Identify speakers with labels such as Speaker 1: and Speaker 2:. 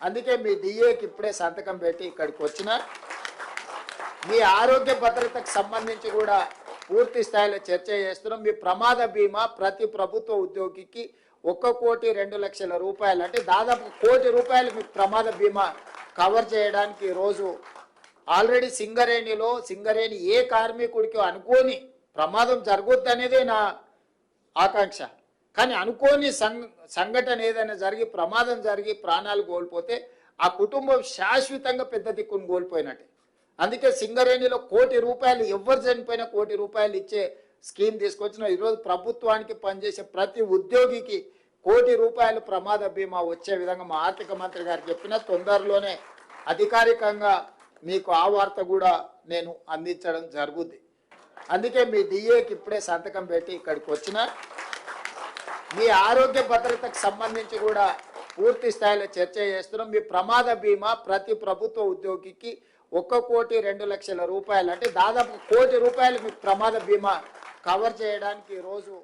Speaker 1: అందుకే మీ డిఏకి ఇప్పుడే సంతకం పెట్టి ఇక్కడికి వచ్చిన మీ ఆరోగ్య భద్రతకు సంబంధించి కూడా పూర్తి స్థాయిలో చర్చ చేస్తున్నాం. మీ ప్రమాద బీమా ప్రతి ప్రభుత్వ ఉద్యోగికి 1,02,00,000 రూపాయలు, అంటే దాదాపు ₹1,00,00,000 మీకు ప్రమాద బీమా కవర్ చేయడానికి ఈరోజు ఆల్రెడీ సింగరేణి ఏ కార్మికుడికి అనుకోని ప్రమాదం జరగొద్దనేదే నా ఆకాంక్ష. కానీ అనుకోని సంఘటన ఏదైనా జరిగి ప్రమాదం జరిగి ప్రాణాలు కోల్పోతే ఆ కుటుంబం శాశ్వతంగా పెద్ద దిక్కును కోల్పోయినట్టే. అందుకే సింగరేణిలో ₹1,00,00,000 ఎవరు చనిపోయినా ₹1,00,00,000 ఇచ్చే స్కీమ్ తీసుకొచ్చిన. ఈరోజు ప్రభుత్వానికి పనిచేసే ప్రతి ఉద్యోగికి ₹1,00,00,000 ప్రమాద బీమా వచ్చే విధంగా మా ఆర్థిక మంత్రి గారు చెప్పిన తొందరలోనే అధికారికంగా మీకు ఆ వార్త కూడా నేను అందించడం జరుగుద్ది. అందుకే మీ డిఏకి ఇప్పుడే సంతకం పెట్టి ఇక్కడికి వచ్చిన మీ ఆరోగ్య భద్రతకు సంబంధించి కూడా పూర్తి స్థాయిలో చర్చ చేస్తున్నాం. మీ ప్రమాద బీమా ప్రతి ప్రభుత్వ ఉద్యోగికి 1,02,00,000 రూపాయలు, అంటే దాదాపు ₹1,00,00,000 మీకు ప్రమాద బీమా కవర్ చేయడానికి ఈరోజు